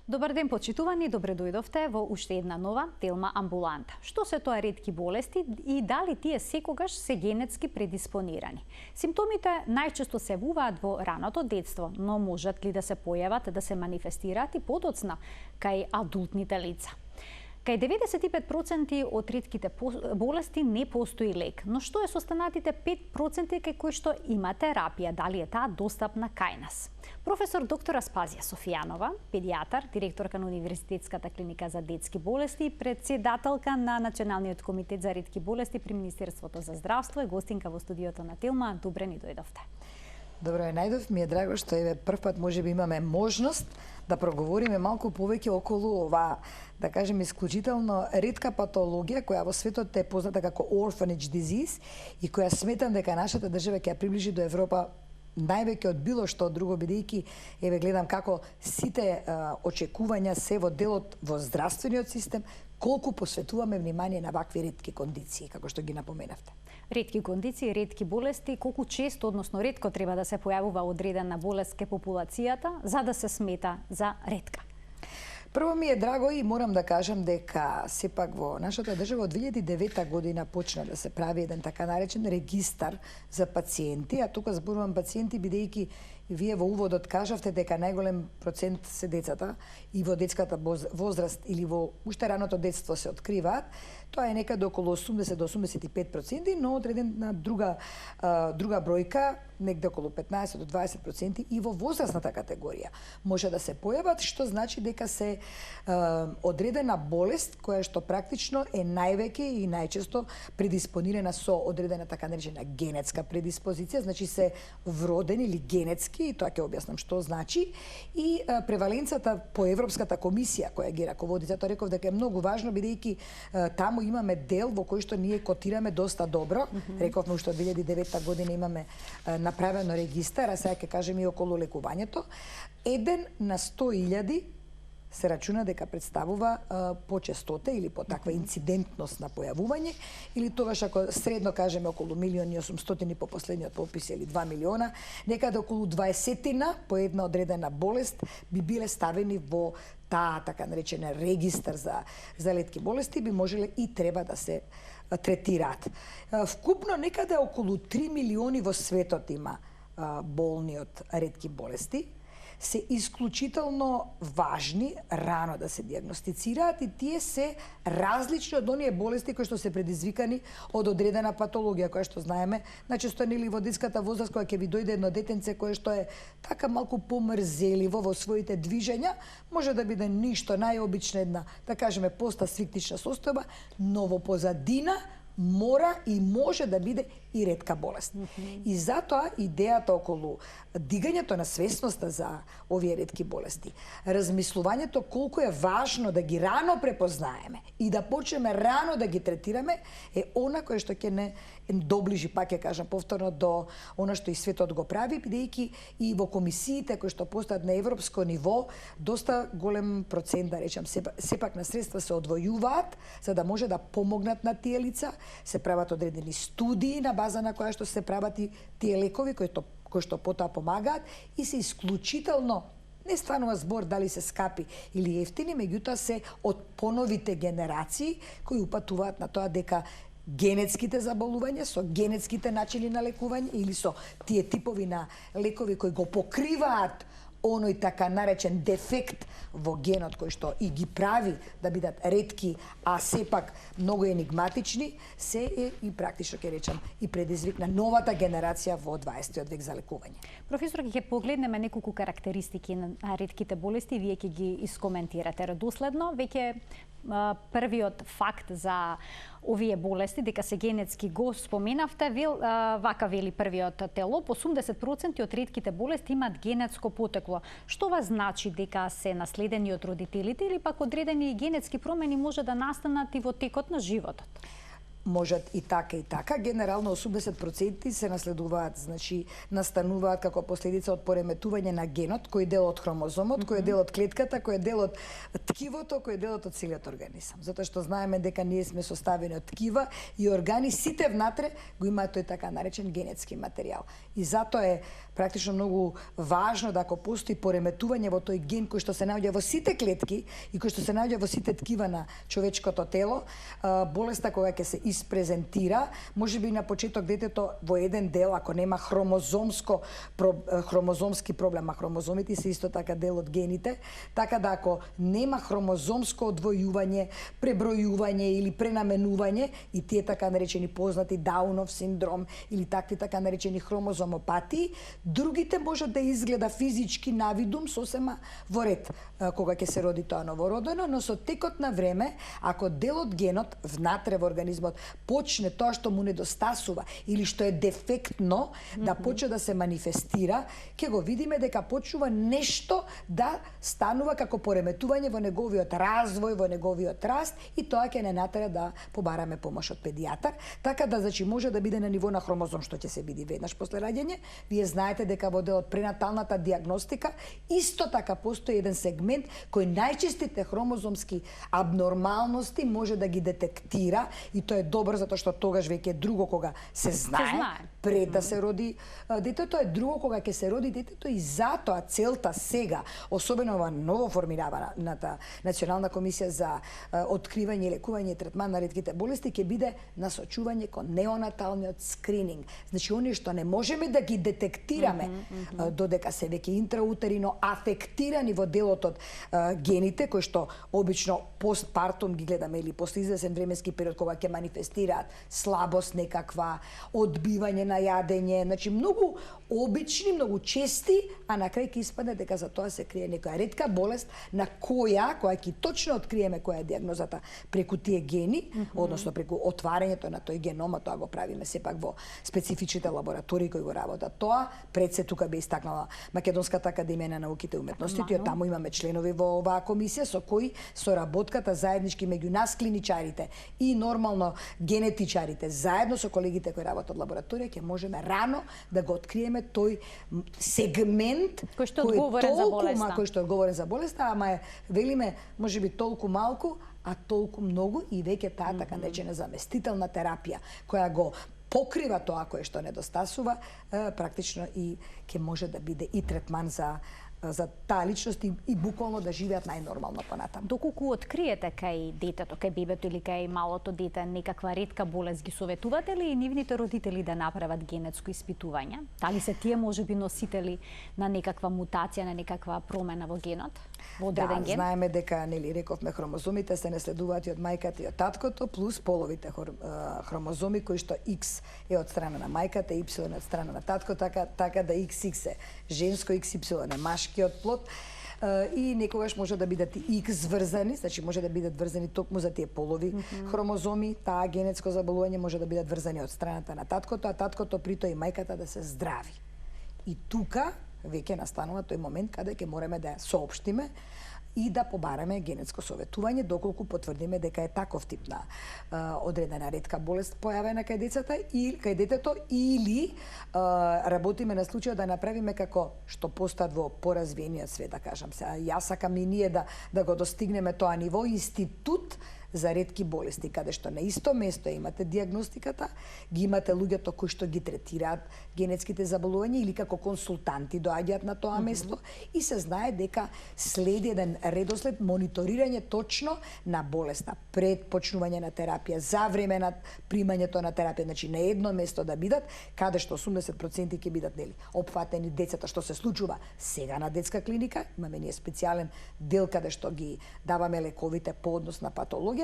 Добар ден, почитувани, добре дојдовте во уште една нова Телма амбуланта. Што се тоа ретки болести и дали тие секогаш се генетски предиспонирани? Симптомите најчесто се јавуваат во раното детство, но можат ли да се појават, да се манифестираат и подоцна кај адултните лица? Кај 95% од ретките болести не постои лек, но што е со останатите 5% кај кои што има терапија? Дали е таа достапна кај нас? Професор доктор Аспазија Софијанова, педијатар, директорка на Универзитетската клиника за детски болести и председателка на Националниот комитет за ретки болести при Министерството за здравство, е гостинка во студиото на Телма. Добре ни дојдовте. Добро е најдов, ми е драго што прв пат можеби имаме можност да проговориме малку повеќе околу оваа, да кажем, исклучително ретка патологија која во светот е позната како orphanage disease и која сметам дека нашата држава ќе ја приближи до Европа највеќе од било што друго, бидејќи гледам како сите очекувања се во делот во здравствениот систем, колку посветуваме внимание на вакви ретки кондиции, како што ги напоменавте. Ретки кондиции, ретки болести, колку често, односно ретко треба да се појавува одредена болест кај популацијата за да се смета за ретка? Прво ми е драго и морам да кажам дека сепак во нашата држава од 2009 година почна да се прави еден така наречен регистар за пациенти, а тука зборувам пациенти бидејќи вие во уводот кажавте дека најголем процент се децата и во детската возраст или во уште раното детство се откриваат. Тоа е некаде околу 80 до 85%, но одредена друга бројка, негде околу 15 до 20% и во возрастната категорија може да се појават, што значи дека се одредена болест која што практично е највеќе и најчесто предиспонирана со одредена така наречена генетска предиспозиција, значи се вродени или генетски, и тоа ќе објаснам што значи, и преваленцата по Европската комисија која ги раководи, затоа реков дека е многу важно бидејќи таму имаме дел во кој што ние котираме доста добро. Рековме уште од 2009 година имаме направено регистар, а сега ќе кажем и околу лекувањето. 1 на 100.000 се рачуна дека представува почестота или по таква инцидентност на појавување, или тогаш ако средно кажеме околу 1.800.000 по последниот попис или 2 милиона, некаде околу 20 по една одредена болест би биле ставени во таа така наречена регистар за ретки болести, би можеле и треба да се третираат. Вкупно некаде околу 3 милиони во светот има болни од ретки болести, се исклучително важни рано да се диагностицираат и тие се различни од оние болести кои што се предизвикани од одредена патологија која што знаеме, најчесто нели во детската возраст кога ќе ви дојде едно детенце кое што е така малку помрзеливо во своите движења, може да биде ништо најобична една, да кажеме, постасфиктична состојба, но во позадина мора и може да биде и ретка болест. И затоа идејата околу дигањето на свесноста за овие ретки болести, размислувањето колку е важно да ги рано препознаеме и да почнеме рано да ги третираме, е она кое што ќе не доближи, пак ќе кажам повторно, до она што и светот го прави, бидејќи и во комисиите кои што постојат на европско ниво, доста голем процент, да речам, сепак на средства се одвојуваат за да може да помогнат на тие лица, се прават одредени студии на база на која што се прават и тие лекови кои што потоа помагаат и се исклучително, не станува збор дали се скапи или ефтини, меѓутоа се од поновите генерации кои упатуваат на тоа дека генетските заболувања со генетските начини на лекување или со тие типови на лекови кои го покриваат оној така наречен дефект во генот кој што и ги прави да бидат ретки, а сепак многу енигматични, се е и практично ќе речам и предизвик на новата генерација во 20 век за лекување. Професор, ќе погледнеме неколку карактеристики на ретките болести, вие ќе ги искоментирате доследно. Веќе првиот факт за овие болести, дека се генетски, го споменавте, вака вели првиот телоп, 80% од ретките болести имаат генетско потекло. Што ва значи дека се наследени од родителите или пак одредени генетски промени може да настанат и во текот на животот? можат и така. Генерално 80% се наследуваат, значи настануваат како последица од пореметување на генот, кој е дел од хромозомот, кој е дел од клетката, кој е дел од ткивото, кој е дел од целиот организам. Затоа што знаеме дека ние сме составени од ткива и органи, сите внатре го имаат тој така наречен генетски материјал. И затоа е практично многу важно да ако постои пореметување во тој ген кој што се наоѓа во сите клетки и кој што се наоѓа во сите ткива на човечкото тело, болеста кога ќе се испрезентира, можеби на почеток детето во еден дел, ако нема хромозомски проблем, а хромозомите се исто така дел од гените, така да ако нема хромозомско одвојување, пребројување или пренаменување и тие така наречени познати Даунов синдром или такви така наречени хромозомопатии, другите можат да изгледа физички навидум сосема во ред кога ќе се роди тоа новородено, но со текот на време, ако дел од генот внатре во организмот почне тоа што му недостасува или што е дефектно да почне да се манифестира, ќе го видиме дека почнува нешто да станува како пореметување во неговиот развој, во неговиот раст и тоа ќе не натера да побараме помош од педијатар, така да значи може да биде на ниво на хромозом што ќе се биде веднаш после раѓање. Вие знаете дека во делот пренаталната диагностика исто така постои еден сегмент кој најчестите хромозомски абнормалности може да ги детектира и тоа е добро затоа што тогаш веќе друго кога се знае пред да се роди детето, е друго кога ќе се роди детето и затоа целта сега, особено во ново формираната Национална комисија за откривање и лекување и третман на ретките болести ќе биде насочување кон неонаталниот скрининг. Значи оние што не можеме да ги детектираме додека се веќе интраутерино афектирани во делот од гените кои што обично постпартум ги гледаме или после извесен временски период кога ќе манифестираат слабост некаква, одбивање на јадење, значи многу обични, многу чести, а на крај ќе испадне дека за тоа се крие некоја ретка болест на која ќе точно откриеме која е диагнозата преку тие гени, односно преку отварањето на тој геном, а тоа го правиме сепак во специфичните лаборатории кои го работат тоа. Пред се тука бе истакнала Македонската академија на науките и уметностите, и таму имаме членови во оваа комисија со кои соработката заеднички меѓу нас клиничарите и нормално генетичарите, заедно со колегите кои работат од лабораторија, ќе можеме рано да го откриеме тој сегмент кој што е одговорен за болеста. Кој што е одговорен за болеста, ама е велиме можеби толку малку, а толку многу и веќе таа така наречена заместителна терапија која го покрива тоа кое што недостасува, практично и ќе може да биде и третман за таа личност и буквално да живеат најнормално понатаму. Доколку откриете кај детето, кај бебето или кај малото дете некаква ретка болест, ги советувате ли нивните родители да направат генетско испитување? Дали се тие можеби носители на некаква мутација, на некаква промена во генот? Во одреден ген? Знаеме дека, нели, рековме, хромозомите се наследуваат и од мајката и од таткото, плюс половите хромозоми кои што X е од страна на мајката, Y од страна на татко, така да XX е женско, XY е машкиот плод. И некогаш може да бидат и X врзани, значи може да бидат врзани токму за тие полови хромозоми, таа генетско заболување може да бидат врзани од страната на таткото, а таткото прито и мајката да се здрави. И тука веќе настанува тој момент каде ќе мораме да соопштиме и да побараме генетско советување доколку потврдиме дека е таков тип на одредена ретка болест појавена кај децата и кај детето, или работиме на случај да направиме како што постат во поразвиениот свет, да кажам се. Јас сакам и ние да го достигнеме тоа ниво, институт за ретки болести, каде што на исто место имате диагностиката, ги имате луѓето кои што ги третираат генетските заболувања или како консултанти доаѓаат на тоа место и се знае дека следи еден редослед мониторирање точно на болеста пред почнување на терапија, за време на примањето на терапија, значи на едно место да бидат, каде што 80% ќе бидат нели опфатени децата, што се случува сега на детска клиника. Имаме ние специјален дел каде што ги даваме лековите по однос на патологија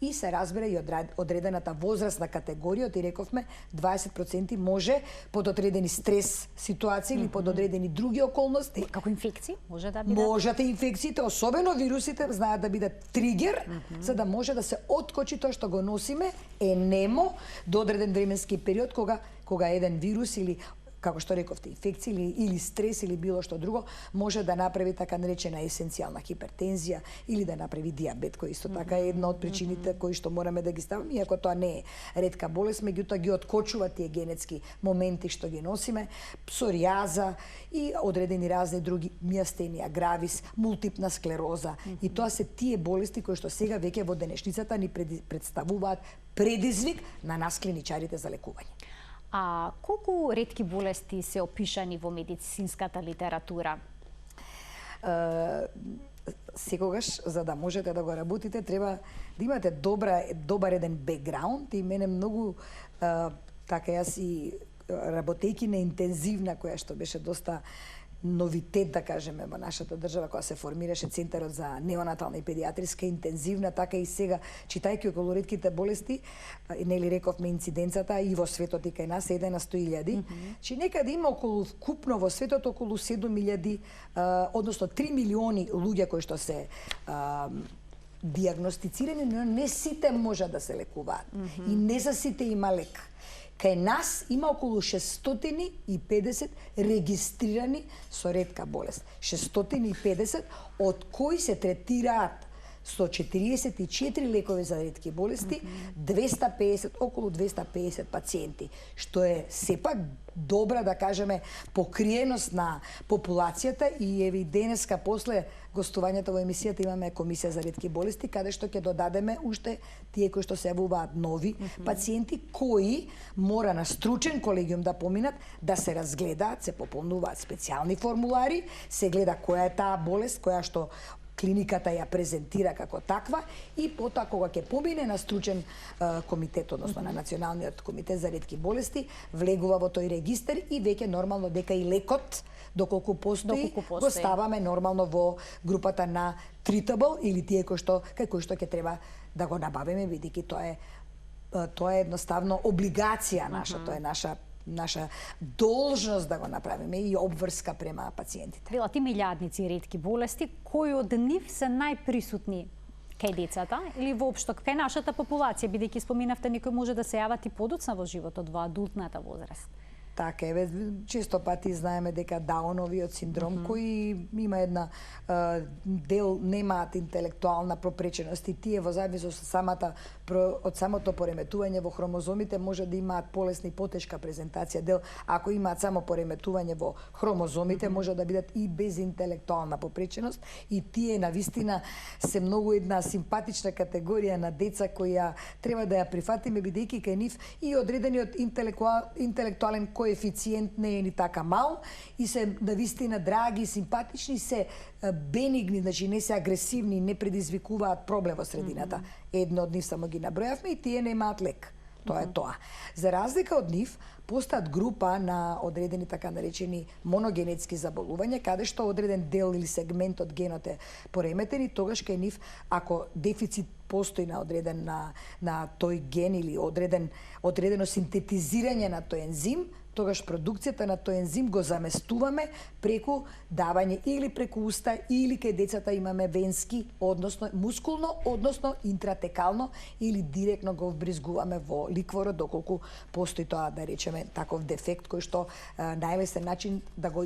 и се разбира и одредената возрастна категорија, ти рековме 20% може под одредени стрес ситуации или под одредени други околности. Како инфекции може да бидат? Можете инфекциите, особено вирусите, знаат да бидат тригер, за да може да се откочи тоа што го носиме немо до одреден временски период кога еден вирус или како што рековте, инфекција или стрес или било што друго, може да направи така наречена есенцијална хипертензија или да направи диабет, кој исто така е една од причините кои што мораме да ги ставаме, иако тоа не е ретка болест, меѓутоа ги откочува тие генетски моменти што ги носиме, псоријаза и одредени разни други, мијастенија гравис, мултипна склероза. И тоа се тие болести кои што сега веќе во денешницата ни представуваат предизвик на нас клиничарите за лекување. А колку ретки болести се опишани во медицинската литература? Секогаш, за да можете да го работите, треба да имате добар еден бекграунд и мене многу така јас и работејќи на интензивна, која што беше доста новитет, да кажеме, во нашата држава, кога се формираше Центарот за неонатална и педиатриска интензивна, така и сега, читајќи околу ретките болести, нели рековме инциденцата и во светот и кај нас е 1 на 100.000, че некаде има околу вкупно во светот околу 7.000, односно 3 милиони луѓе кои што се диагностицирани, но не сите може да се лекуваат. И не за сите има лек. Кај нас има околу 650 регистрирани со ретка болест. 650, од кои се третираат со 44 лекови за ретки болести, 250, околу 250 пациенти, што е сепак добра, да кажеме, покриеност на популацијата и еви денеска после гостувањето во емисијата имаме комисија за ретки болести, каде што ќе додадеме уште тие кои што се јавуваат нови пациенти, кои мора на стручен колегиум да поминат, да се разгледаат, се пополнуваат специјални формулари, се гледа која е таа болест, која што клиниката ја презентира како таква и потоа кога ќе помине на стручен комитет, односно на Националниот комитет за ретки болести, влегува во тој регистар и веќе нормално дека и лекот, доколку постои, го ставаме нормално во групата на treatable или тие кои што ќе треба да го набавиме, бидејќи тоа е едноставно облигација наша, тоа е наша должност да го направиме и обврска према пациентите. Вела ти милијадници ретки болести, кои од нив се најприсутни кај децата или воопшто кај нашата популација, бидејќи споминавте некои може да се јават и подоцна во животот, во адултната возраст? Така е, често пати знаеме дека Дауновиот синдром, кој има една дел немаат интелектуална пропреченост и тие во зависност од самото пореметување во хромозомите може да имаат полесна и потешка презентација. Дел ако имаат само пореметување во хромозомите може да бидат и без интелектуална попреченост и тие навистина се многу една симпатична категорија на деца која треба да ја прифатиме бидејќи кај нив и одредениот интелектуален коефициент не е ни така мал и се навистина драги, симпатични, се бенигни, значи не се агресивни, не предизвикуваат проблем во средината. Едно од нив само ги набројавме и тие немаат лек. Тоа е тоа. За разлика од нив, постојат група на одредени така наречени моногенетски заболувања, каде што одреден дел или сегмент од генот е пореметен и тогаш кај нив, ако дефицит постои на одреден на тој ген или одредено синтетизирање на тој ензим, тогаш продукцијата на тој ензим го заместуваме преку давање или преку уста или кај децата имаме венски, односно мускулно, односно интратекално или директно го вбризгуваме во ликворот доколку постои тоа, да речеме, таков дефект кој што најлесен начин да го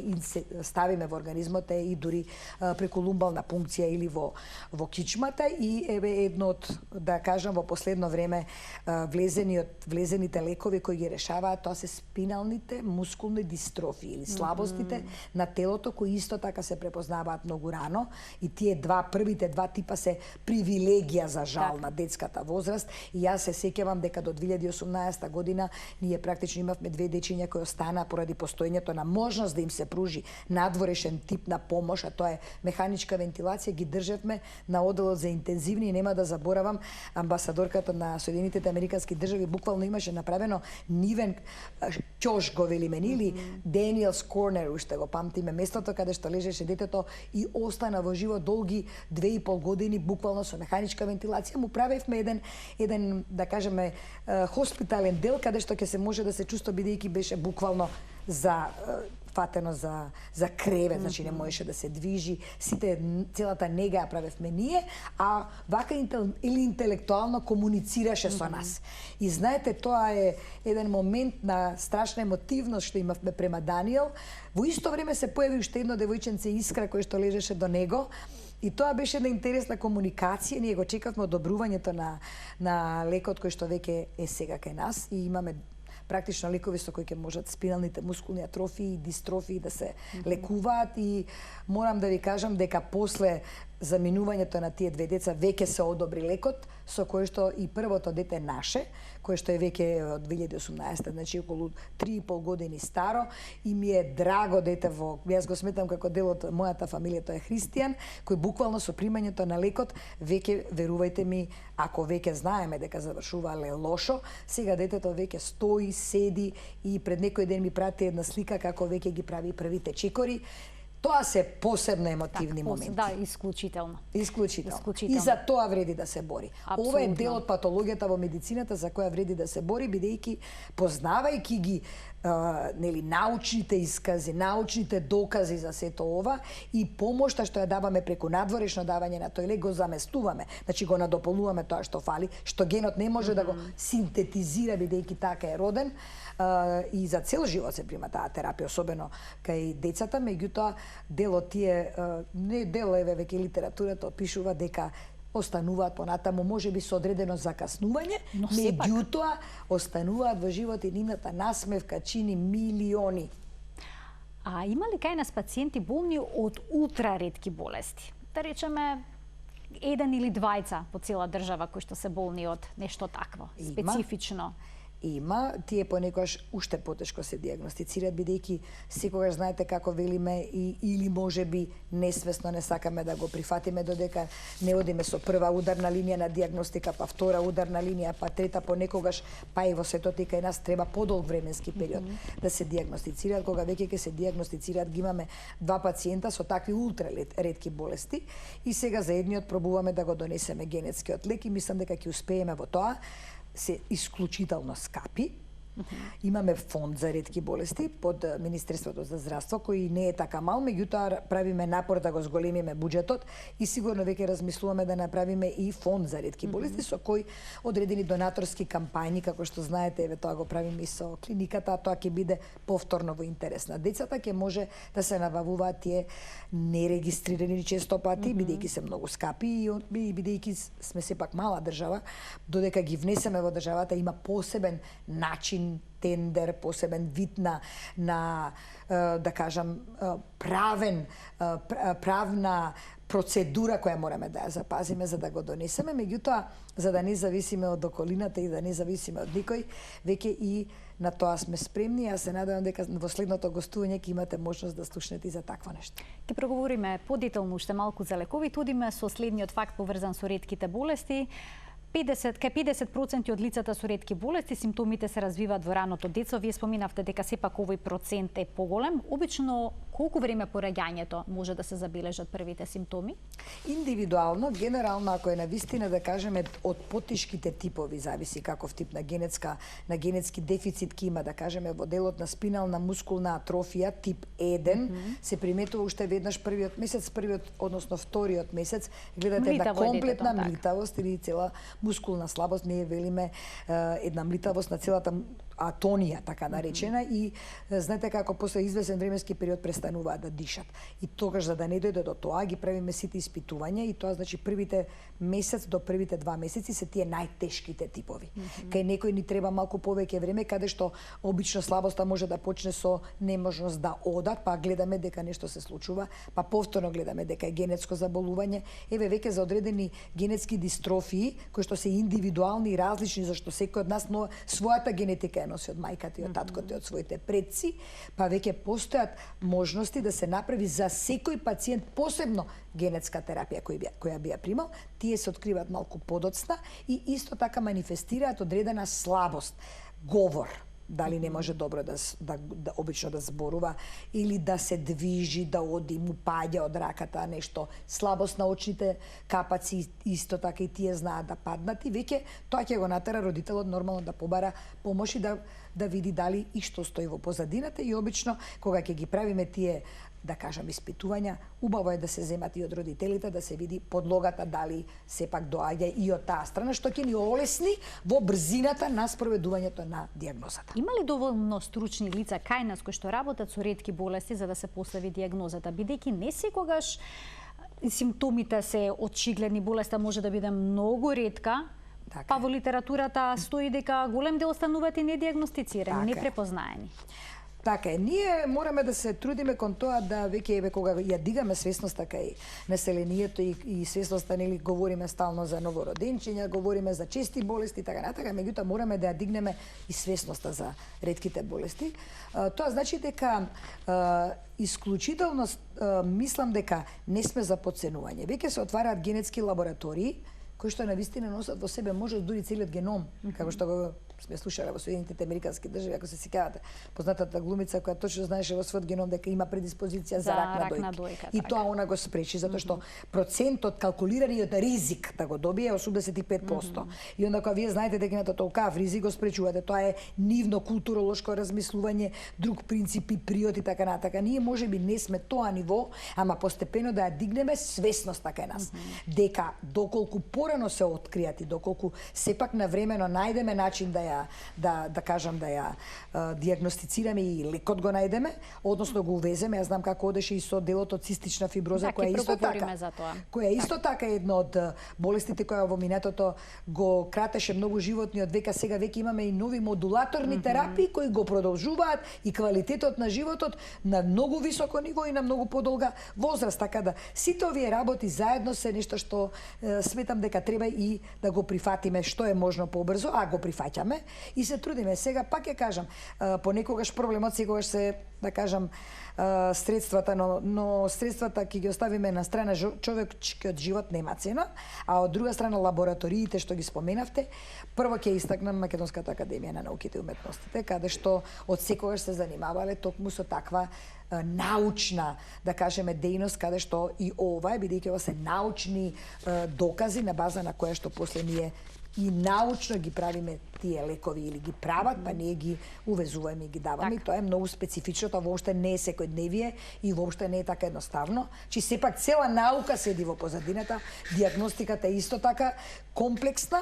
ставиме во организмот е и дури преку лумбална пункција или во кичмата и еве едно од, да кажам, во последно време влезените лекови кои ги решаваат, тоа се спинални мускулни дистрофии или слабостите на телото кои исто така се препознаваат многу рано и тие првите два типа се привилегија за жал на детската возраст и јас се сеќавам дека до 2018 година ние практично имавме 2 дечиња кои останаа поради постоењето на можност да им се пружи надворешен тип на помош, а тоа е механичка вентилација, ги држевме на оделот за интензивни и нема да заборавам амбасадорката на Соединетите Американски држави буквално имаше направено нивен ќош го велиме или Daniel's Corner, уште го памтиме, местото каде што лежеше детето и остана во живот долги 2,5 години буквално со механичка вентилација. Му правевме еден да кажеме хоспитален дел каде што ќе се може да се чувства бидејќи беше буквално за фатено за кревет, значи не можеше да се движи, целата нега ја правевме ние, а вака или интелектуално комуницираше со нас. И знаете, тоа е еден момент на страшна емотивност што имавме према Даниел. Во исто време се појави уште едно девојченце Искра кој што лежеше до него. И тоа беше една интересна комуникација. Ние го чекавме одобрувањето на лекот кој што веќе е сега кај нас и имаме практично лекови со кои ќе можат спиналните мускулни атрофии и дистрофии да се лекуваат и морам да ви кажам дека после заминувањето на тие две деца веќе се одобри лекот со кој што и првото дете наше, кое што е веќе од 2018, значи околу 3,5 години старо и ми е драго детево. Јас го сметам како дел од мојата фамилија, тоа е христијан, кој буквално со примањето на лекот веќе, верувајте ми, ако веќе знаеме дека завршувале лошо, сега детето веќе стои, седи и пред некој ден ми прати една слика како веќе ги прави првите чекори. Тоа се посебно емотивни моменти. Да, исклучително. Исклучително. И за тоа вреди да се бори. Апсолутно. Ова е дел од патологијата во медицината за која вреди да се бори, бидејќи познавајќи ги научните искази, научните докази за сето ова и помошта што ја даваме преку надворешно давање на тој лек го заместуваме. Значи го надополнуваме тоа што фали, што генот не може да го синтетизира бидејќи така е роден. И за цел живот се прима таа терапија, особено кај децата, меѓутоа дел од тие, не дел, еве веќе литературата опишува дека остануваат понатаму, можеби со одредено закаснување, меѓутоа остануваат во живот и нивната насмевка чини милиони. А има ли кај нас пациенти болни од ултраретки болести? Да речеме, еден или двајца по цела држава кои што се болни од нешто такво, специфично? Има, тие понекогаш уште потешко се диагностицираат, бидејќи секогаш знаете како велиме или можеби несвесно не сакаме да го прифатиме додека не одиме со прва ударна линија на диагностика, па втора ударна линија, па трета понекогаш, па и во сето кај нас треба подолг временски период да се диагностицираат. Кога веќе ќе се диагностицираат, ги имаме 2 пациента со такви ултраретки болести и сега за едниот пробуваме да го донесеме генетскиот лек и мислам дека ќе успееме во тоа. Се исклучително скапи. Имаме фонд за ретки болести под Министерството за здравство, кој не е така мал, меѓутоа правиме напор да го зголемиме буџетот и сигурно веќе размислуваме да направиме и фонд за ретки болести со кој одредени донаторски кампањи, како што знаете, еве тоа го правиме и со клиниката, а тоа ќе биде повторно во интерес на децата, ќе може да се набавуваат тие нерегистрирани често пати, бидејќи се многу скапи и бидејќи сме сепак мала држава, додека ги внесеме во државата има посебен начин, тендер, посебен вид на да кажам правна процедура која мораме да ја запазиме за да го донесеме, меѓутоа за да не зависиме од околината и да не зависиме од никој, веќе и на тоа сме спремни. Јас се надевам дека во следното гостување ќе имате можност да слушнете и за такво нешто. Ќе проговориме подетално уште малку за лековите, одиме со следниот факт поврзан со ретките болести. 50% од лицата со ретки болести симптомите се развиваат во раното детство. Вие споминавте дека сепак овој процент е поголем. Обично колку време по раѓањето може да се забележат првите симптоми? Индивидуално, генерално ако е навистина да кажеме од потешките типови, зависи каков тип на генетски дефицит ќе има, да кажеме во делот на спинална мускулна атрофија тип 1 се приметува уште веднаш првиот месец, односно вториот месец, гледате една комплетна млитавост или цела мускулна слабост, ние велиме една млитавост на целата атонија, така наречена, и знаете како после извесен временски период престануваат да дишат. И тогаш за да не дојде до тоа, ги правиме сите испитувања и тоа значи првите месец до првите 2 месеци се тие најтешките типови. Кај некој ни треба малку повеќе време, каде што обично слабоста може да почне со неможност да одат, па гледаме дека нешто се случува, па повторно гледаме дека е генетско заболување. Еве веќе за одредени генетски дистрофии, кои што се индивидуални и различни, зашто секој од нас својата генетика носи од мајката и од таткото и од своите предци, па веќе постојат можности да се направи за секој пациент посебно генетска терапија која би ја примал. Тие се откриваат малку подоцна и исто така манифестираат одредена слабост, говор. дали не може добро да обично да зборува или да се движи, да оди, му паѓа од раката нешто, слабост на очните капаци, исто така и тие знаат да паднат и веќе тоа ќе го натера родителот нормално да побара помош и да види дали и што стои во позадината и обично кога ќе ги правиме тие да кажам испитувања, убаво е да се земат и од родителите, да се види подлогата дали сепак доаѓа и од таа страна, што ќе ни олесни во брзината на спроведувањето на дијагнозата. Има ли доволно стручни лица кај нас кои што работат со ретки болести за да се постави дијагнозата, бидејќи не секогаш симптомите се очигледни, болеста може да биде многу ретка, па во литературата стои дека голем дел остануваат и недијагностицирани, непрепознаени. Така е, ние мораме да се трудиме кон тоа да веќе кога ја дигаме свесноста кај населението и свесноста, нели, говориме стално за новороденчиња, говориме за чести болести, така натака, меѓутоа мораме да ја дигнеме и свесноста за ретките болести. Тоа значи дека исклучително мислам дека не сме за подценување. Веќе се отвараат генетски лаборатории кои што навистина носат во себе може дури целиот геном, како што го сме слушале во Соединетите Американски држави, ако се сеќавате, познатата глумица која точно знаеше во својот геном дека има предиспозиција за рак на дојка. И тоа она го спречи затоа што процентот калкулираниот ризик да го добие е 85%. И онда кога вие знаете дека имате толкав ризик го спречувате, тоа е нивно културолошко размислување, друг принципи, приод и така натака. Ние можеби не сме тоа ниво, ама постепено да ја дигнеме свесноста кај нас. Дека доколку порано се откријат и доколку сепак навремено најдеме начин да кажам да ја дијагностицираме и лекот го најдеме, односно го увеземе. Јас знам како одеше и со делот од цистична фиброза, која е исто така едно од болестите која во минатото го кратеше многу животниот век, а сега веќе имаме и нови модулаторни терапии кои го продолжуваат и квалитетот на животот на многу високо ниво и на многу подолга возраст, така да сите овие работи заедно се нешто што сметам дека треба и да го прифатиме што е можно побрзо, а го прифаќаме и се трудиме. Сега пак ќе кажам, понекогаш проблемот секогаш се, да кажам, средствата, но средствата ќе ги оставиме на страна, човечкиот живот нема цена, а од друга страна лабораториите што ги споменавте, прво ќе истакнам Македонската академија на науките и уметностите, каде што од секогаш се занимавале токму со таква научна, да кажеме, дејност, каде што и ова е, бидејќи ова се научни докази на база на која што после ние и научно ги правиме тие лекови или ги прават, па ние ги увезуваме и ги даваме. И тоа е многу специфично, тоа воопште не е секојдневие и воопште не е така едноставно. Чи сепак цела наука седи во позадината, дијагностиката е исто така комплексна.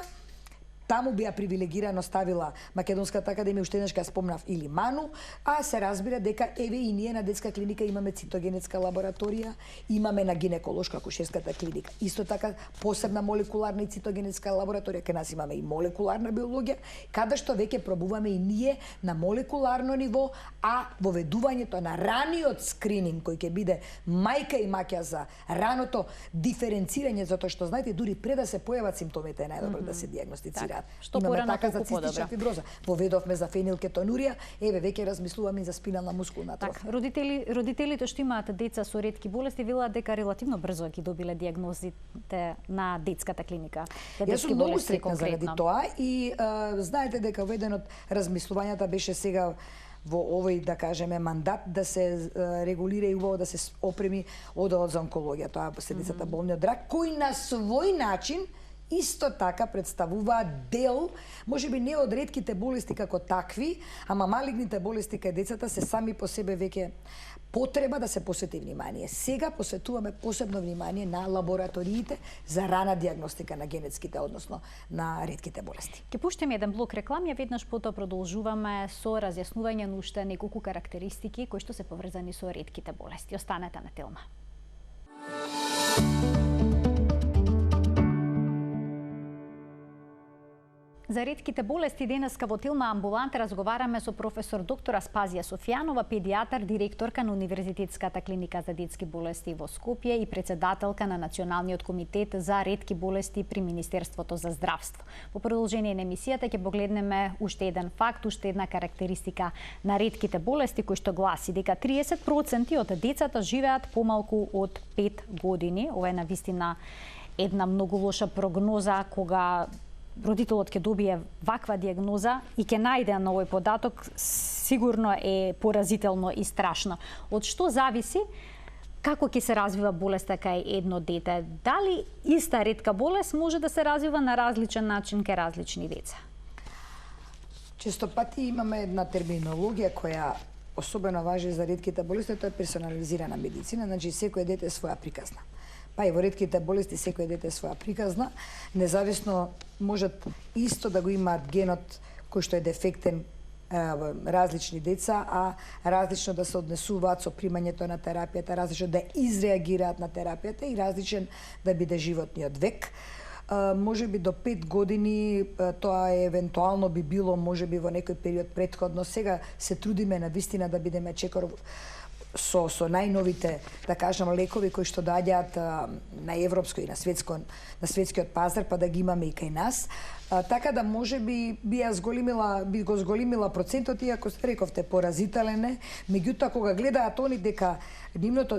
Таму би ја привилегирано ставила Македонската академија, уште еднаш ја спомнав, или МАНУ, а се разбира дека еве и ние на детска клиника имаме цитогенетска лабораторија, имаме на гинеколошка акушерската клиника. Исто така посебна молекуларна и цитогенетска лабораторија, кај нас имаме и молекуларна биологија, каде што веќе пробуваме и ние на молекуларно ниво, а воведувањето на раниот скрининг кој ќе биде мајка и маќа за раното диференцирање, затоа што знаете дури пред да се појават симптомите е најдобро да се дијагностицира. Што порано за цистична фиброза. Воведовме за фенилкетонурија, еве веќе размислуваме и за спинална мускулна атрофија. Родителите што имаат деца со ретки болести велат дека релативно брзо ги добиле дијагнозите на детската клиника. Јас сум многу среќна заради тоа и знаете дека еден од размислувањата беше сега во овој, да кажеме, мандат да се регулира и убаво да се опреми одделот за онкологија, тоа е седницата болни од рак, кој на свој начин исто така представуваат дел, можеби не од ретките болести како такви, ама малигните болести кај децата се сами по себе веќе потреба да се посвети внимание. Сега посветуваме посебно внимание на лабораториите за рана дијагностика на генетските, односно на ретките болести. Ќе пуштиме еден блок реклами, а веднаш потоа продолжуваме со разјаснување на уште неколку карактеристики кои што се поврзани со ретките болести. Останете на Телма. За ретките болести денеска во Телма амбуланта разговараме со професор доктор Аспазија Софијанова, педијатар, директорка на Универзитетската клиника за детски болести во Скопје и председателка на Националниот комитет за ретки болести при Министерството за здравство. По продолжение на емисијата ќе погледнеме уште еден факт, уште една карактеристика на ретките болести кој што гласи дека 30% од децата живеат помалку од 5 години. Ова е навистина една многу лоша прогноза кога родителот ќе добие ваква диагноза и ќе најде на овој податок, сигурно е поразително и страшно. Од што зависи како ќе се развива болеста кај едно дете? Дали иста ретка болест може да се развива на различен начин кај различни деца? Често пати имаме една терминологија која особено важи за ретките болести, тоа е персонализирана медицина, значи секој дете е своја приказна. Па и во ретките болести секој дете е своја приказна, независно можат исто да го имаат генот кој што е дефектен различни деца, а различно да се однесуваат со примањето на терапијата, различно да изреагираат на терапијата и различен да биде животниот век. Може би до 5 години тоа евентуално би било, може би во некој период претходно. Сега се трудиме на вистина да бидеме чекор со најновите, да кажам, лекови кои што доаѓаат на европско и на светскиот пазар, па да ги имаме и кај нас. Така да може би би го зголемила процентот, иако рековте поразителен е, меѓутоа кога гледаат они дека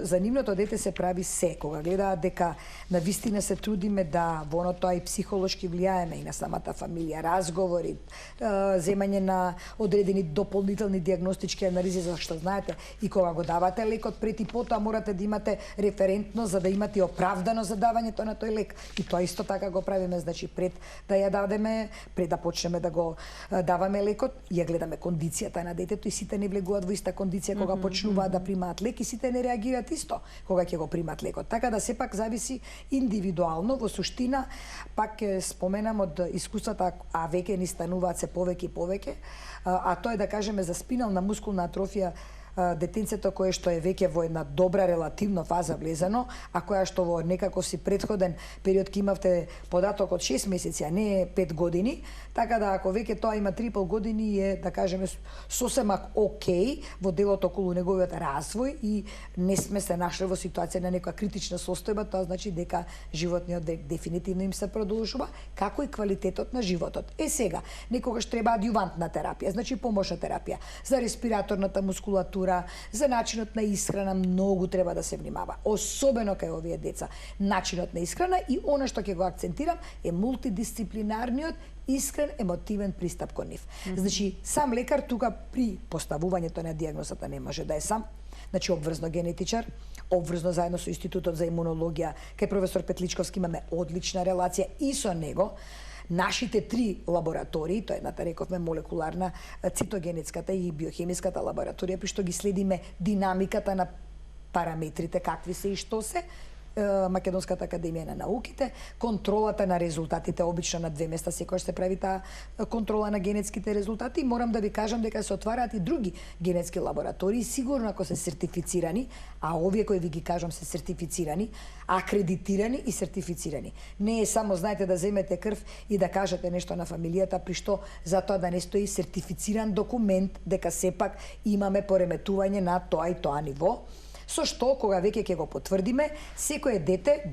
за нивното дете се прави се, кога гледаат дека на вистина се трудиме да во оно тоа и психолошки влијаеме и на самата фамилија, разговори, земање на одредени дополнителни диагностички анализи, зашто знаете, и кога го давате лекот пред и потоа морате да имате референтно за да имате оправдано за давањето на тој лек. И тоа исто така го правиме, значи пред да ја дадеме, пред да почнеме да го даваме лекот, ја гледаме кондицијата на детето и сите не влегуваат во иста кондиција кога почнуваат да примаат лек и сите не реагираат исто кога ќе го примат лекот. Така да сепак зависи индивидуално. Во суштина, пак ќе споменам од искуствата, а веќе ни стануваат се повеќе и повеќе, а тоа е да кажеме за спинална мускулна атрофија, детенцето кое што е веќе во една добра релативно фаза влезено, а која што во некаков си претходен период ќе имавте податок од 6 месеци, а не 5 години, така да ако веќе тоа има 3,5 години е, да кажеме, сосема окей во делот околу неговиот развој и не сме се нашли во ситуација на некоја критична состојба, тоа значи дека животниот век дефинитивно им се продолжува, како и квалитетот на животот. Сега, некогаш треба адјувантна терапија, значи помошна терапија за респираторната мускулатура, за начинот на исхрана, многу треба да се внимава. Особено кај овие деца. Начинот на исхрана и она што ќе го акцентирам е мултидисциплинарниот искрен емотивен пристап кон нив. Значи, сам лекар тука при поставувањето на диагнозата не може да е сам. Значи, обврзно генетичар, обврзно заедно со Институтот за имунологија, кај професор Петличковски имаме одлична релација и со него. Нашите 3 лаборатории, тоа едната рековме молекуларна, цитогенетската и биохемиската лабораторија, при што ги следиме динамиката на параметрите, какви се и што се, Македонската академија на науките, контролата на резултатите, обично на 2 места секогаш се прави таа контрола на генетските резултати. Морам да ви кажам дека се отвараат и други генетски лаборатории, сигурно ако се сертифицирани, а овие кои ви ги кажам се сертифицирани, акредитирани и сертифицирани. Не е само, знаете, да земете крв и да кажете нешто на фамилијата, при што за тоа да не стои сертифициран документ дека сепак имаме пореметување на тоа и тоа ниво. Со што, кога веќе ќе го потврдиме, секое дете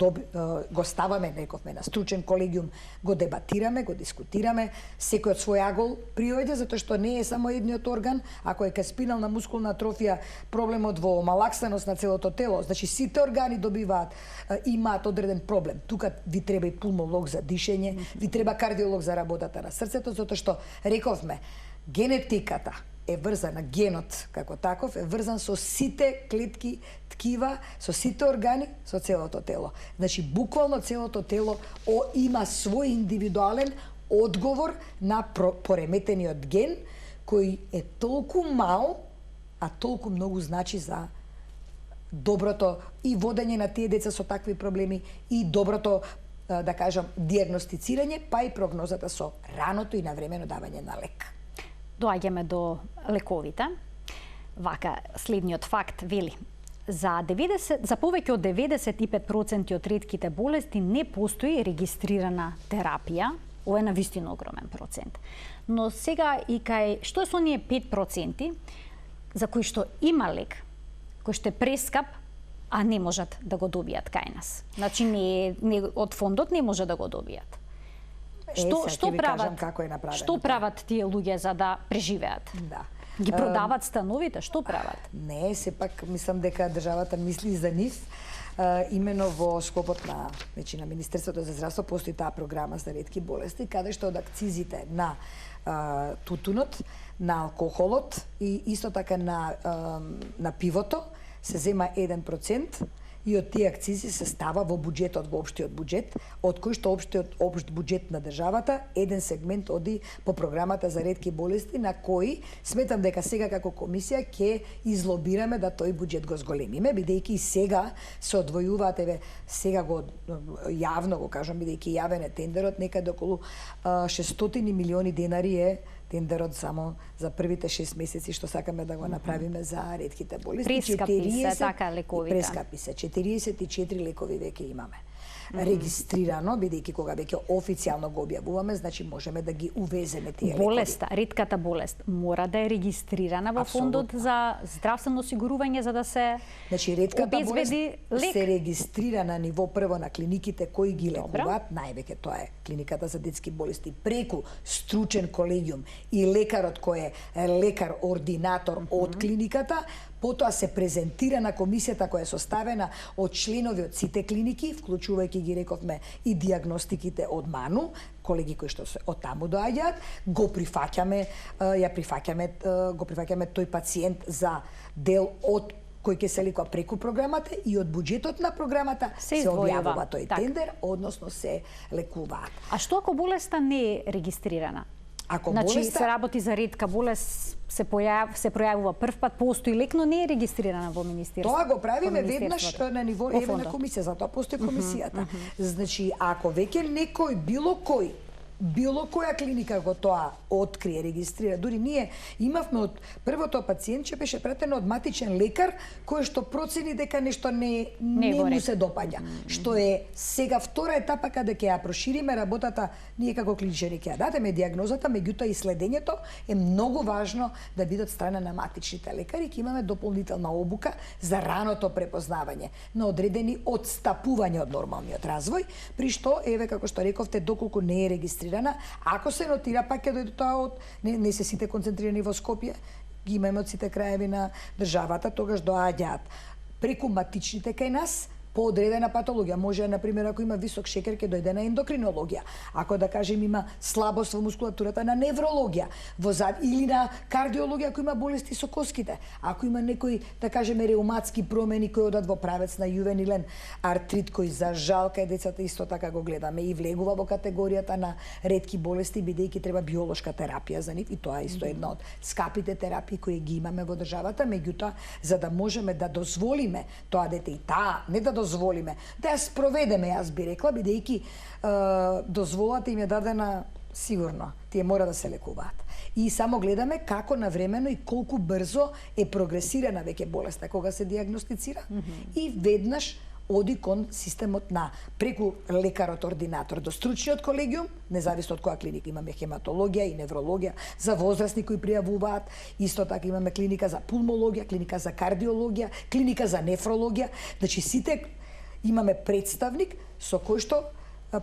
го ставаме, рековме, на стручен колегиум, го дебатираме, го дискутираме, секој од свој агол приојде, затоа што не е само едниот орган, ако е кај спинална мускулна атрофија проблемот во малаксаност на целото тело, значи сите органи добиваат, имаат одреден проблем. Тука ви треба и пулмолог за дишење, ви треба кардиолог за работата на срцето, затоа што, рековме, генетиката е врзана, генот како таков е врзан со сите клетки, ткива, со сите органи, со целото тело. Значи, буквално целото тело има свој индивидуален одговор на пореметениот ген, кој е толку мал, а толку многу значи за доброто и водење на тие деца со такви проблеми и доброто, да кажам, диагностицирање, па и прогнозата со раното и навремено давање на лек. Доаѓаме до лековите. Вака, следниот факт вели: за повеќе од 95% од ретките болести не постои регистрирана терапија. Ова е навистина огромен процент. Но сега и кај што е со оние 5% за кои што има лек, кој што е прескап, а не можат да го добијат кај нас. Значи не од фондот не може да го добијат. Што прават тие луѓе за да преживеат? Да. Ги продават становите, што прават? Не, сепак мислам дека државата мисли за нив. имено во склопот на Министерството за здравство постои таа програма за ретки болести, каде што од акцизите на тутунот, на алкохолот и исто така на пивото се зема 1%, и од тие акцизи се става во буџетот, во општиот буџет, од кој што општ буџет на државата, еден сегмент оди по програмата за ретки болести, на кој сметам дека сега како комисија ќе излобираме да тој буџет го зголемиме, бидејќи и сега се одвојуваат, сега го јавно го кажам, бидејќи јавен е тендерот, некаде околу 600 милиони денари е тендерот само за првите 6 месеци што сакаме да го направиме за ретките болести. Прескапи се така лековите. Прескапи се. 44 лекови веќе имаме. Регистрирано, бидејќи кога веќе официјално го објавуваме, значи можеме да ги увеземе тие лекови. Болеста, ретката болест, мора да е регистрирана во фондот за здравствено осигурување за да се значи, ретката болест лек. се регистрира на ниво прво на клиниките кои ги лекуваат, највеќе тоа е клиниката за детски болести, преку стручен колегиум и лекарот кој е лекар ординатор од клиниката, потоа се презентира на комисијата која е составена од членови од сите клиники, вклучувајќи ги рековме и диагностиките од МАНУ, колеги кои што се од таму доаѓаат, го прифаќаме тој пациент за дел од кој ќе се лекува преку програмата и од буџетот на програмата се објавува тој тендер, односно се лекуваат. А што ако болеста не е регистрирана? Ако значи болеста се работи за ретка болест, се пројавува прв пат, постои лек, но не е регистрирана во министерството. Тоа го правиме веднаш на ниво на комисија, затоа постои комисијата. Значи, ако веќе некој, било која клиника го тоа открие, регистрира. Дури ние имавме од првото пациентче беше пратено од матичен лекар кој што процени дека нешто не му се допаѓа. Што е сега втора етапа каде ќе ја прошириме работата, ние како клиничари ќе ја дадеме диагнозата, меѓутоа и следењето е многу важно да биде од страна на матичните лекари. Ќе имаме дополнителна обука за раното препознавање на одредени отстапувања од нормалниот развој, при што еве како што рековте доколку не е регистрирана, ако се нотира, пак ќе дојде тоа од не се сите концентрирани во Скопје, ги имаме од сите краеви на државата, тогаш доаѓаат преку матичните кај нас по одредена патологија. Може, например, ако има висок шекер, ќе дојде на ендокринологија. Ако, да кажем, има слабост во мускулатурата, на неврологија. Или на кардиологија, ако има болести со коските. Ако има некои, да кажеме, реуматски промени кои одат во правец на јувенилен артрит, кој за жал кај децата исто така го гледаме и влегува во категоријата на ретки болести, бидејќи треба биолошка терапија за нив, и тоа е исто една од скапите терапии кои ги имаме во државата, меѓутоа, за да можеме да дозволиме тоа дете и таа, не да дозволиме, да ја спроведеме, јас би рекла, бидејќи дозволата им е дадена сигурно, тие мора да се лекуваат. И само гледаме како навремено и колку брзо е прогресирана веќе болеста кога се диагностицира и веднаш оди кон системот на преку лекарот ординатор до стручниот колегиум, независно од која клиника имаме хематологија и неврологија за возрастни кои пријавуваат, исто така имаме клиника за пулмологија, клиника за кардиологија, клиника за нефрологија, значи сите имаме представник со кој што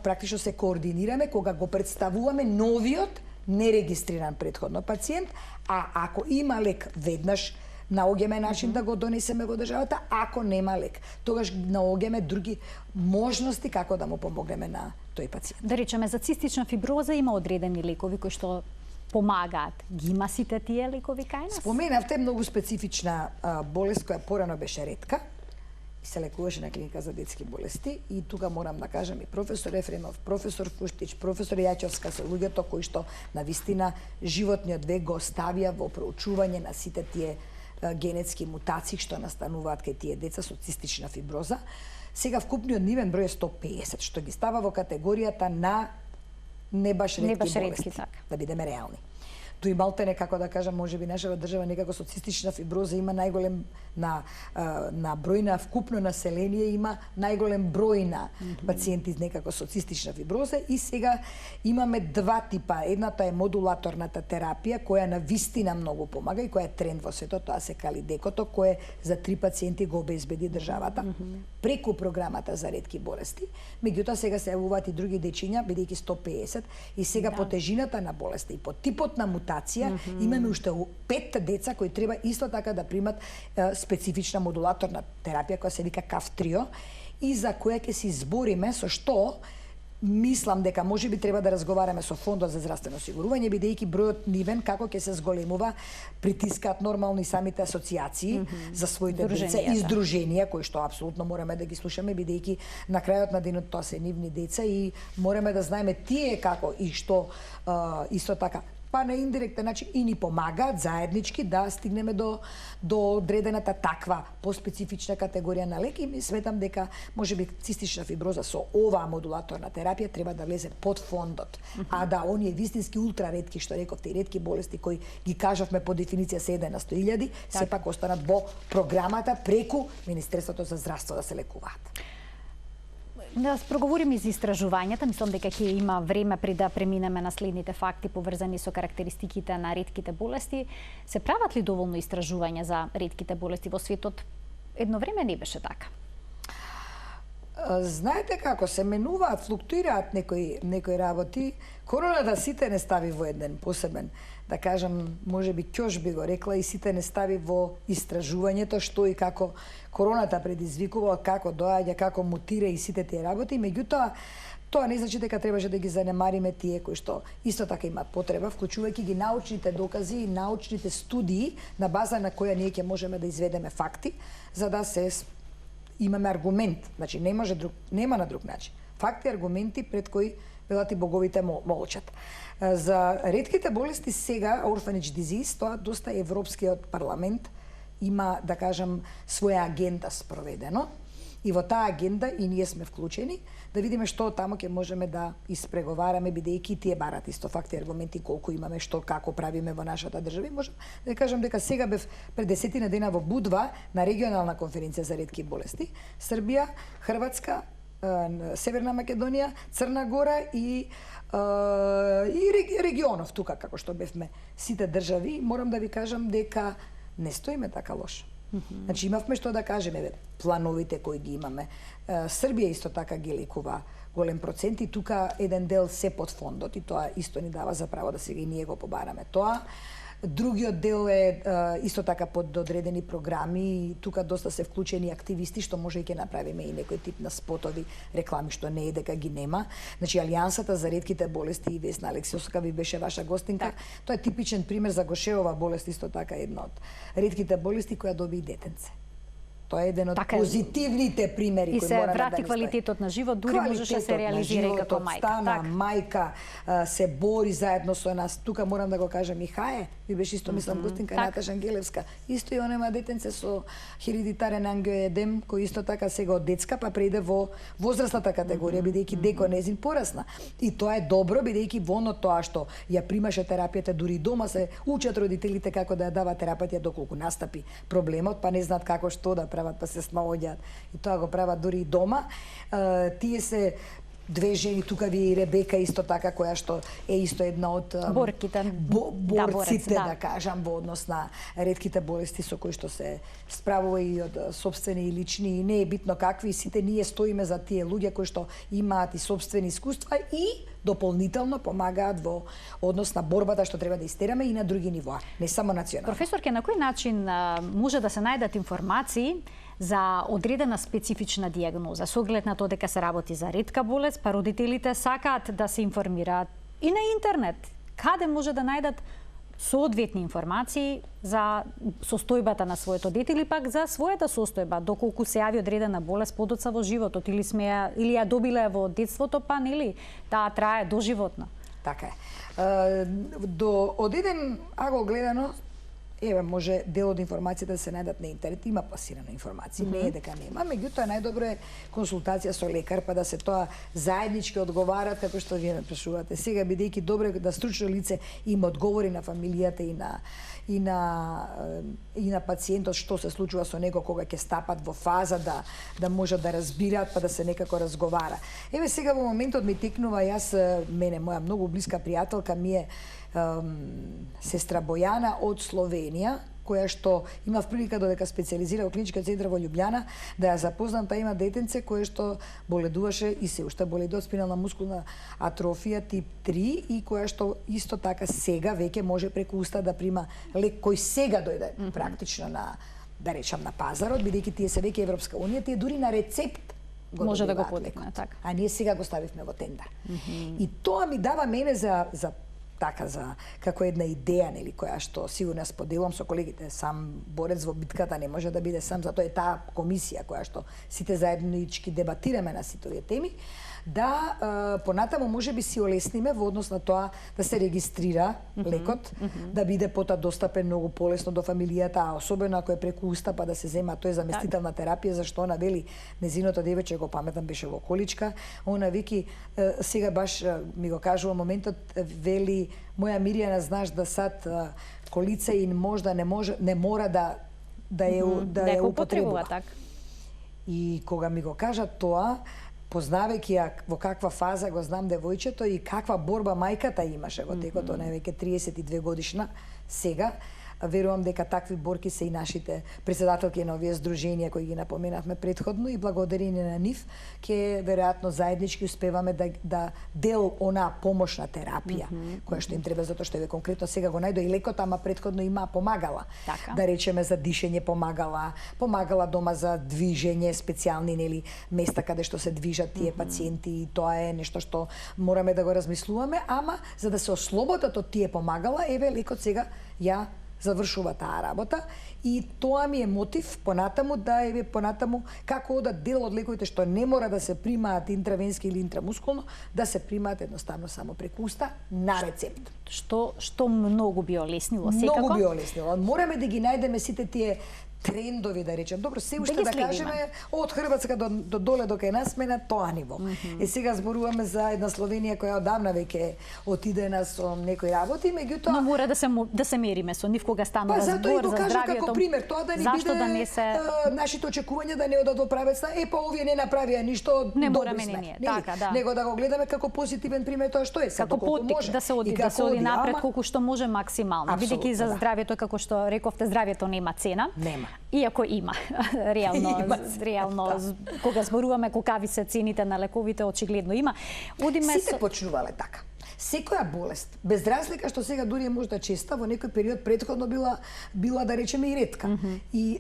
практично се координираме кога го представуваме новиот нерегистриран претходно пациент, а ако има лек веднаш наоѓаме начин да го донесеме во државата, ако нема лек, тогаш наоѓаме други можности како да му помогнеме на тој пациент. Да речеме, за цистична фиброза има одредени лекови кои што помагаат. Ги има сите тие лекови кај нас? Споменавте многу специфична болест која порано беше ретка и се лекуваше на клиника за детски болести, и тука морам да кажам и професор Ефремов, професор Фуштич, професор Јачевска се луѓето кои што навистина животниот век го оставија во проучување на сите тие генетски мутации што настануваат кај тие деца со цистична фиброза. Сега вкупниот нивен број е 150, што ги става во категоријата на не баш ретки болести, да бидеме реални. Тој малте некако да кажам, можеби нашава држава некако со цистична фиброза има најголем на број на вкупно население, има најголем број на пациенти некако со цистична фиброза, и сега имаме два типа. Едната е модулаторната терапија која на вистина многу помага и која е тренд во светот, тоа се калидекото, кое за 3 пациенти го обезбеди државата преку програмата за ретки болести. Меѓутоа сега се јавуваат и други дечиња, бидејќи 150, и сега по тежината на болеста и по типот на мутација имаме уште 5 деца кои треба исто така да примат специфична модулаторна терапија која се вика КАФ-трио, и за која ќе се избориме, со што мислам дека може би треба да разговараме со Фондот за здравствено осигурување, бидејќи бројот нивен како ќе се зголемува, притискаат нормално и самите асоциации за своите деца и здруженија, кои што апсолутно мораме да ги слушаме, бидејќи на крајот на денот тоа се нивни деца и мораме да знаеме тие како и што исто така па на индиректен начин и ни помагаат заеднички да стигнеме до одредената таква поспецифична категорија на леки. И сметам дека можеби цистична фиброза со оваа модулаторна терапија треба да влезе под фондот. А да, оние вистински ултраретки, што рековте, и ретки болести кои ги кажавме по дефиниција се 1 на 100.000, сепак останат во програмата преку Министерството за здравство да се лекуваат. Да проговориме за истражувањата, мислам дека ќе има време пред да преминеме на следните факти поврзани со карактеристиките на ретките болести. Се прават ли доволно истражувања за ретките болести во светот? Едно време не беше така. Знаете како се менуваат, флуктуираат некои работи. Короната сите не стави во еден посебен, да кажам, можеби Ќош би го рекла, и сите не стави во истражувањето што и како короната предизвикува, како доаѓа, како мутира и сите тие работи. Меѓутоа, тоа не значи дека требаше да ги занемариме тие кои што исто така имаат потреба, вклучувајќи ги научните докази и научните студии на база на која ние ќе можеме да изведеме факти, за да се имаме аргумент. Значи нема на друг начин. Факти, аргументи пред кои велат и боговите молчат. За ретките болести сега, Orphanage Disease, тоа доста Европскиот парламент има, да кажам, своја агенда спроведено. И во таа агенда и ние сме вклучени, да видиме што таму ќе можеме да испреговараме, бидејќи тие барат исто факти, аргументи, колку имаме, што, како правиме во нашата држава. И можам да кажам дека сега бев пред 10 дена во Будва на регионална конференција за ретки болести. Србија, Хрватска, Северна Македонија, Црна Гора и регионов тука, како што бевме сите држави. Морам да ви кажам дека не стоиме така лошо. Значи имавме што да кажеме, плановите кои ги имаме. Србија исто така ги лекува голем процент и тука еден дел се под фондот и тоа исто ни дава за право да сега и ние го побараме тоа. Другиот дел е исто така под одредени програми и тука доста се вклучени активисти, што може и ќе направиме и некој тип на спотови, реклами, што не е дека ги нема. Значи Алијансата за ретките болести и Весна Алексиовска ви беше ваша гостинка. Тоа е типичен пример за Гошеова болест, исто така една од ретките болести која доби и детенце. Тоа е еден од позитивните примери кои мора да се врати квалитетот на живот, дури можеше да се реализира и како мајка. Стана мајка, се бори заедно со нас. Тука морам да го кажам и Хаје, ви беше исто мислам гостинка Наташа Ангелевска. Исто и онема детенце со херидитарен ангиоедем кој исто така сега од детска па преиде во возрастната категорија, бидејќи деко незин порасна. И тоа е добро, бидејќи во оно тоа што ја примаше терапијата, дури дома се учат родителите како да ја дават терапија доколку настапи проблемот, па не знаат како што да прават, па се снаоѓаат. И тоа го прават дури и дома. Тие се две жени, тука ви и Ребека исто така, која што е исто една од борците, да кажам, во однос на ретките болести со кои што се справува и од собствени и лични, и не е битно какви, сите ние стоиме за тие луѓе кои што имаат и собствени искуства и дополнително помагаат во однос на борбата што треба да истераме и на други нивоа, не само национално. Професорке, на кој начин може да се најдат информации за одредена специфична дијагноза, со оглед на тоа дека се работи за ретка болест, па родителите сакаат да се информираат и на интернет, каде може да најдат соодветни информации за состојбата на своето дете или пак за својата состојба, доколку се јави одредена болест подоцна во животот или ја добиле во детството, па нели таа трае доживотно. Така е. Од еден агол гледано, еве може дел од информацијата да се најдат на интернет, има пласирана информација, не е дека нема, меѓутоа најдобро е консултација со лекар, па да се тоа заеднички одговарат како што вие ме прашувате. Сега бидејќи добро е да стручно лице им одговори на фамилијата и на пациентот што се случува со него кога ќе стапат во фаза да можат да разбираат, па да се некако разговара. Еве сега во моментот ми текнува, моја многу блиска пријателка ми е сестра Бојана од Словенија, која што има прилика додека специализира во клиничкиот центар во Љубљана, да ја запознам, таа има детенце кое што боледуваше и се уште боледи од спинална мускулна атрофија тип 3 и која што исто така сега веќе може преку уста да прима лек кој сега дојде практично на, да речам, на пазарот, бидејќи тие се веќе Европска унија, тие дури на рецепт може да го добиваат потекне, лекот. така. А ние сега го ставивме во тендер. И тоа ми дава мене за како една идеја, нели, која што сигурно споделам со колегите, сам борец во битката не може да биде сам, затоа е таа комисија која што сите заеднички дебатираме на сите овие теми, да понатаму можеби си олесниме во однос на тоа да се регистрира лекот, да биде потоа достапен многу полесно до фамилијата, а особено ако е преку уста па да се зема, тоа е заместителна терапија, зашто она вели незиното девече, го паметам, беше во Количка, она вики сега баш ми го кажува моментот, вели моја Миријана, знаеш да сад колицеин можда не мора да ја употребува. така. И кога ми го кажа тоа, познавајќи ја во каква фаза го знам девојчето и каква борба мајката имаше во текот, она е веќе 32 годишна сега, верувам дека такви борки се и нашите председателки на овие здруженија кои ги напоменавме претходно и благодарение на нив ќе веројатно заеднички успеваме да дел она помошна терапија која што им треба, затоа што е конкретно сега го најдоа и лекот, ама претходно има помагала. Така. Да речеме за дишење помагала дома за движење, специјални нели места каде што се движат тие пациенти, и тоа е нешто што мораме да го размислуваме, ама за да се ослободат од тие помагала, еве лекот сега ја завршува таа работа и тоа ми е мотив понатаму како одат дел од лековите што не мора да се примаат интравенски или интрамускулно, да се примаат едноставно само преку уста на рецепт. Што многу би олеснило секако. Многу би олеснило. Мораме да ги најдеме сите тие трендови, да речем. Добро, се уште да кажеме од Хрватска до доле до кај нас сме на тоа ниво. И сега зборуваме за една Словенија која одавна веќе отидена со некои работи, меѓутоа Но мора да се мериме со нив кога станува збор за здравјето. Како пример, тоа да ни биде нашите очекувања да не одат во правецна, овие не направија ништо, не мораме ние, така, да. Него да го гледаме како позитивен пример тоа што е, како поттик да се оди напред колку што може максимално, бидејќи за здравјето, како што рековте, здравјето нема цена. Нема. Иако има, реално, кога зборуваме колкави се цените на лековите, очигледно има. Сите почнувале така. Секоја болест, без разлика што сега дури е можда честа, во некој период претходно била да речеме и ретка. И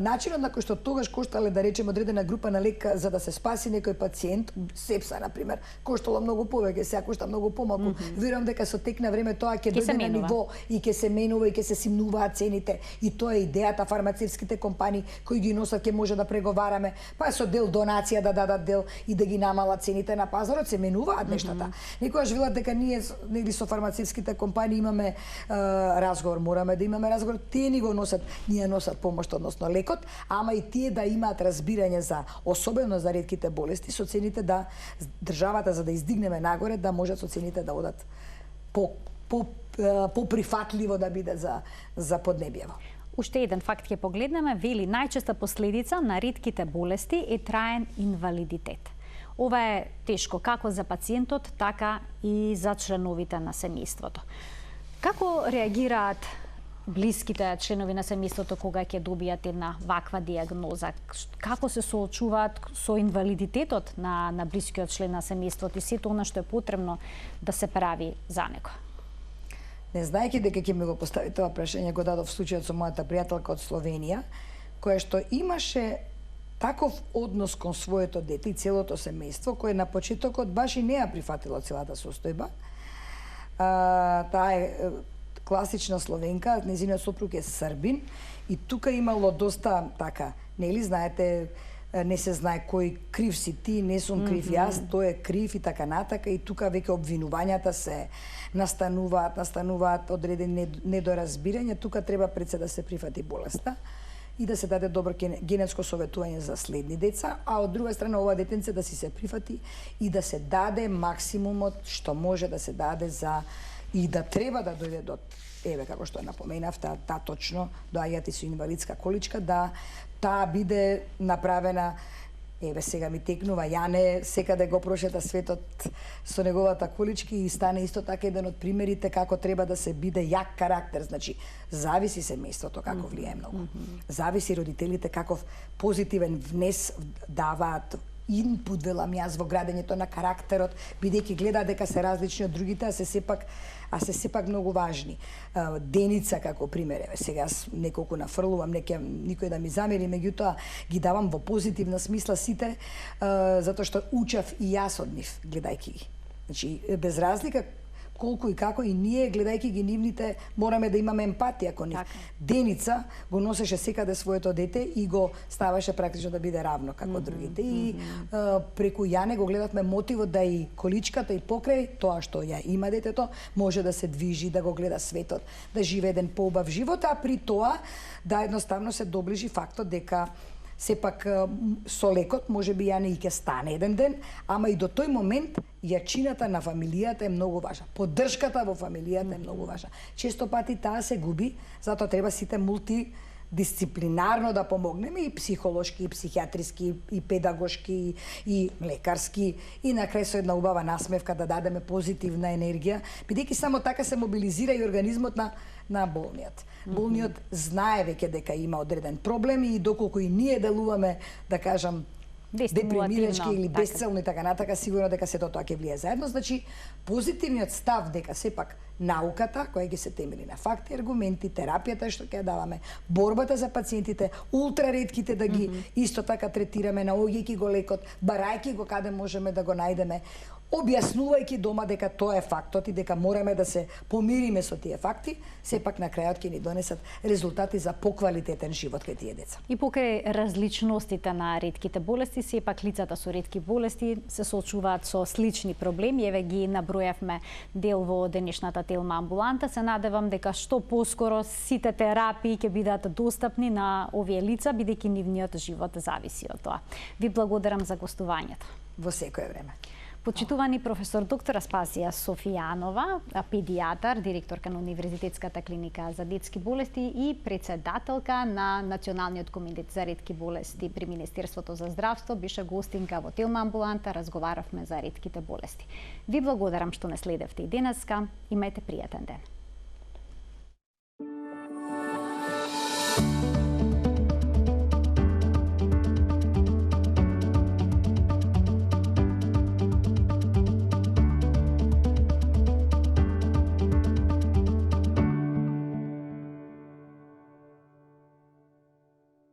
начинот на кој што тогаш коштале да речеме одредена група на лек за да се спаси некој пациент, сепса на пример, коштало многу повеќе, сега кошта многу помалку. Верувам дека со тек на време тоа ќе дојде на ниво и ќе се менува и ќе се симнуваат цените. И тоа е идејата, фармацевтските компании кои ги носат ќе може да преговараме, па со дел донација да дадат дел и да ги намалат цените на пазарот, се менуваат нештата. Некогаш велат дека ние нели со фармацевтските компании имаме разговор, мораме да имаме разговор, тие ни го носат, ние носат помош, односно лекот, ама и тие да имаат разбирање за особено за ретките болести, со цените да државата за да издигнеме нагоре, да можат со цените да одат поприфатливо да биде за поднебјево. Уште еден факт ќе погледнеме, вели најчеста последица на ретките болести е траен инвалидитет. Ова е тешко како за пациентот, така и за членовите на семејството. Како реагираат блиските членови на семејството кога ќе добијат една ваква диагноза? Како се соочуваат со инвалидитетот на блискиот член на семејството и сето она што е потребно да се прави за него? Не знаејќи дека ќе ми го постави тоа прашање, го дадов случајот со мојата пријателка од Словенија, која што имаше таков однос кон своето дете и целото семејство, кој на почетокот баш и не ја прифатило целата состојба. Таа е класична словенка, незиниот сопруг е србин и тука имало доста така, нели знаете, не се знае кој крив си ти, не сум крив јас, тој е крив и така натака, и тука веќе обвинувањата се настануваат одредени недоразбирања, тука треба пред се да се прифати болеста и да се даде добро генетско советување за следни деца, а од друга страна ова детенце да си се прифати и да се даде максимумот што може да се даде за и да треба да дојде до еве како што напоменав, таа точно доаѓаат и со инвалидска количка, да таа биде направена. Еве сега ми текнува Јане, секаде го прошета светот со неговата колички и стане исто така еден од примерите како треба да се биде јак карактер. Значи, зависи семејството како влијае многу. Зависи родителите каков позитивен внес даваат инпут, велам јас, во градењето на карактерот, бидејќи гледаат дека се различни од другите, а се сепак многу важни. Деница како пример, еве сега неколку нафрлувам, никој да ми замери, меѓутоа ги давам во позитивна смисла сите, затоа што учев и јас од нив гледајќи ги. Значи без разлика колку и како и ние, гледајќи ги нивните, мораме да имаме емпатија кон нив. Така. Деница го носеше секаде своето дете и го ставаше практично да биде равно како другите. И преку Јане го гледавме мотивот да и количката и покрај тоа што ја има детето, може да се движи, да го гледа светот, да живее еден поубав живот, а при тоа да едноставно се доближи фактот дека сепак со лекот може би Јане и ќе стане еден ден, ама и до тој момент јачината на фамилијата е многу важна. Поддршката во фамилијата е многу важна. Често пати таа се губи, затоа треба сите мултидисциплинарно да помогнеме, и психолошки, и психијатриски, и педагошки, и лекарски, и на крај со една убава насмевка да дадеме позитивна енергија, бидејќи само така се мобилизира и организмот на болниот. Болниот знае веќе дека има одреден проблем и доколку и ние делуваме, да кажам, депримирачки или безцелно и така натака, сигурно дека сето тоа ќе влие заедно. Значи, позитивниот став дека сепак науката, која ги се темели на факти, аргументи, терапијата што ќе ја даваме, борбата за пациентите, ултраретките да ги исто така третираме, наоѓајќи го лекот, барајќи го каде можеме да го најдеме, објаснувајќи дома дека тоа е фактот и дека мораме да се помириме со тие факти, сепак на крајот ќе ни донесат резултати за поквалитетен живот кај тие деца. И покрај различностите на ретките болести, сепак лицата со ретки болести се соочуваат со слични проблеми. Еве ги набројавме дел во денешната Телма амбуланта. Се надевам дека што поскоро сите терапии ќе бидат достапни на овие лица, бидејќи нивниот живот зависи од тоа. Ви благодарам за гостувањето. Во секое време. Почитувани професор доктор Аспасија Софијанова, педијатар, директорка на Универзитетската клиника за детски болести и председателка на Националниот комитет за ретки болести при Министерството за здравство, беше гостинка во Телма амбуланта, разговаравме за ретките болести. Ви благодарам што не следевте и денеска, имајте пријатен ден.